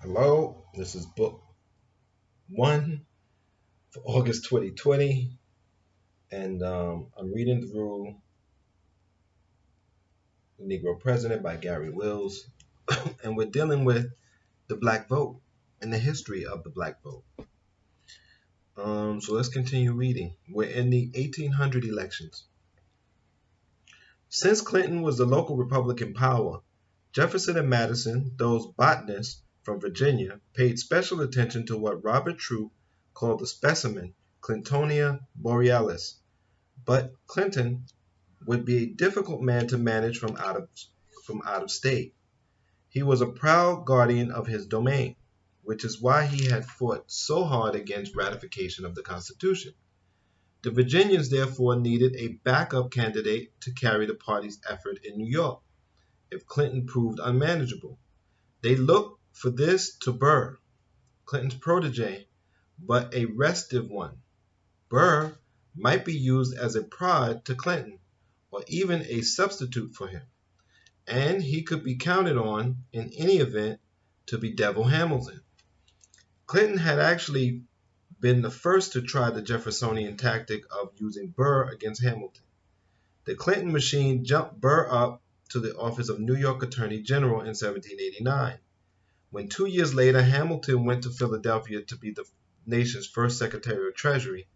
Hello, this is book one for August 2020, and I'm reading through The Negro President by Gary Wills, and we're dealing with the black vote and the history of the black vote. So let's continue reading. We're in the 1800 elections. Since Clinton was the local Republican power, Jefferson and Madison, those botanists from Virginia, paid special attention to what Robert Troup called the specimen Clintonia borealis. But Clinton would be a difficult man to manage from out of state. He was a proud guardian of his domain, which is why he had fought so hard against ratification of the Constitution. The Virginians therefore needed a backup candidate to carry the party's effort in New York if Clinton proved unmanageable. They looked for this to Burr, Clinton's protege, but a restive one. Burr might be used as a prod to Clinton, or even a substitute for him, and he could be counted on, in any event, to be Devil Hamilton. Clinton had actually been the first to try the Jeffersonian tactic of using Burr against Hamilton. The Clinton machine jumped Burr up to the office of New York Attorney General in 1789, when 2 years later Hamilton went to Philadelphia to be the nation's first Secretary of Treasury.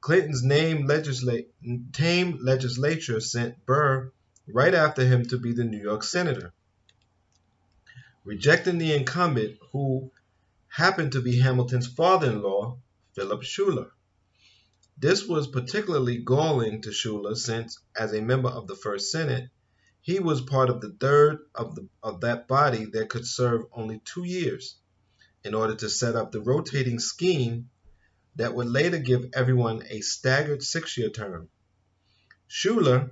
Clinton's tame legislature sent Burr right after him to be the New York senator, rejecting the incumbent, who happened to be Hamilton's father-in-law, Philip Schuyler. This was particularly galling to Schuyler since, as a member of the First Senate, he was part of the third of that body that could serve only 2 years in order to set up the rotating scheme that would later give everyone a staggered 6-year term. Schuyler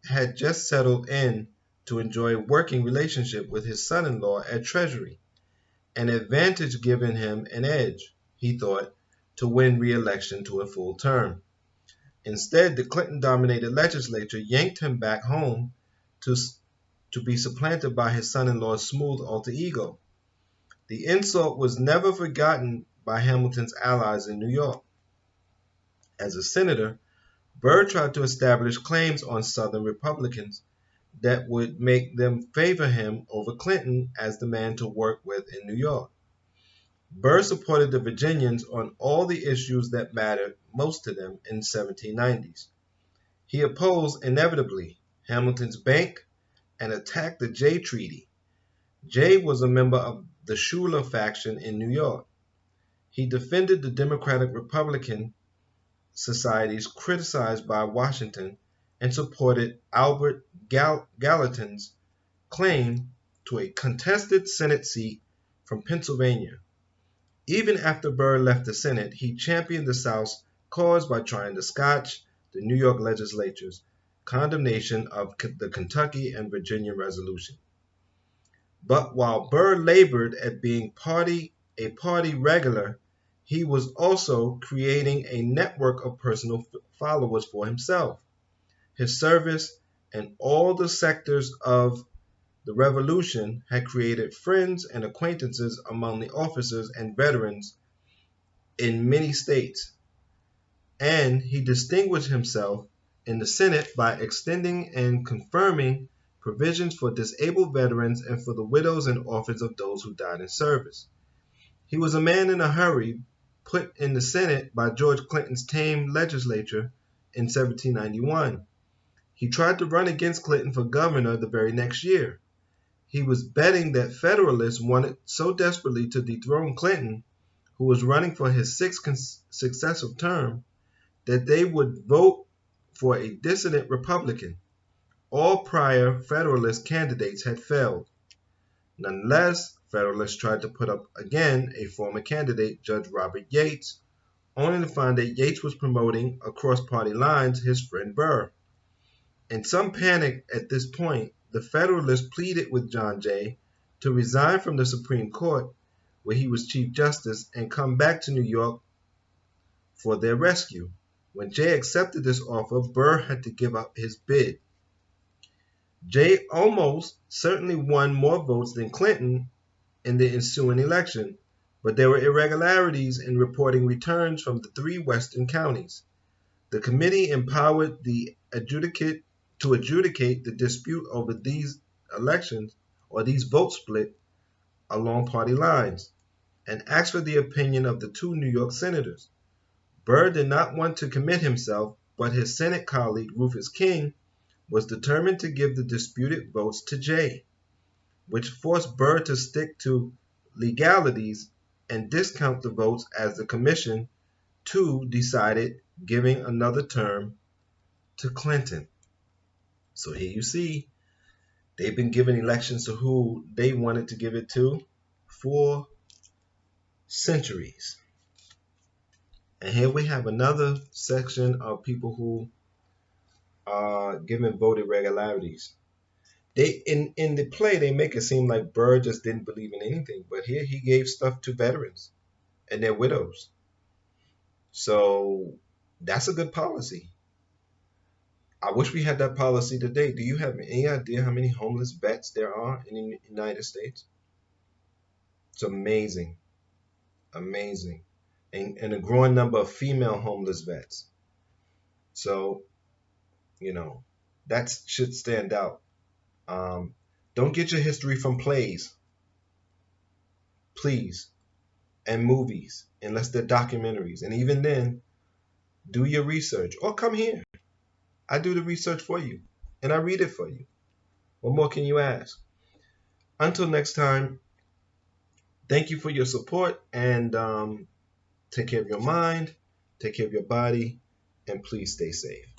had just settled in to enjoy a working relationship with his son-in-law at Treasury, an advantage giving him an edge, he thought, to win re-election to a full term. Instead, the Clinton-dominated legislature yanked him back home to, to be supplanted by his son-in-law's smooth alter ego. The insult was never forgotten by Hamilton's allies in New York. As a senator, Burr tried to establish claims on Southern Republicans that would make them favor him over Clinton as the man to work with in New York. Burr supported the Virginians on all the issues that mattered most to them in the 1790s. He opposed, inevitably, Hamilton's bank and attacked the Jay Treaty. Jay was a member of the Schuyler faction in New York. He defended the Democratic-Republican societies criticized by Washington and supported Albert Gallatin's claim to a contested Senate seat from Pennsylvania. Even after Burr left the Senate, he championed the South's cause by trying to scotch the New York legislature's condemnation of the Kentucky and Virginia resolution. But while Burr labored at being a party regular, he was also creating a network of personal followers for himself. His service and all the sectors of the Revolution had created friends and acquaintances among the officers and veterans in many states, and he distinguished himself in the Senate by extending and confirming provisions for disabled veterans and for the widows and orphans of those who died in service. He was a man in a hurry, put in the Senate by George Clinton's tame legislature in 1791. He tried to run against Clinton for governor the very next year. He was betting that Federalists wanted so desperately to dethrone Clinton, who was running for his sixth successive term, that they would vote for a dissident Republican. All prior Federalist candidates had failed. Nonetheless, Federalists tried to put up again a former candidate, Judge Robert Yates, only to find that Yates was promoting, across party lines, his friend Burr. In some panic at this point, the Federalists pleaded with John Jay to resign from the Supreme Court, where he was Chief Justice, and come back to New York for their rescue. When Jay accepted this offer, Burr had to give up his bid. Jay almost certainly won more votes than Clinton in the ensuing election, but there were irregularities in reporting returns from the three western counties. The committee empowered the adjudicate to adjudicate the dispute over these elections or these vote split along party lines and asked for the opinion of the two New York senators. Burr did not want to commit himself, but his Senate colleague Rufus King was determined to give the disputed votes to Jay, which forced Burr to stick to legalities and discount the votes as the commission too decided giving another term to Clinton. So here you see, they've been giving elections to who they wanted to give it to for centuries. And here we have another section of people who are given vote irregularities. They in the play they make it seem like Burr just didn't believe in anything, but here he gave stuff to veterans and their widows. So that's a good policy. I wish we had that policy today. Do you have any idea how many homeless vets there are in the United States? It's amazing, amazing, and a growing number of female homeless vets. So that should stand out. Um, don't get your history from plays, please, and movies, unless they're documentaries. And even then, do your research or come here. I do the research for you and I read it for you. What more can you ask? Until next time, thank you for your support and take care of your mind, take care of your body, and please stay safe.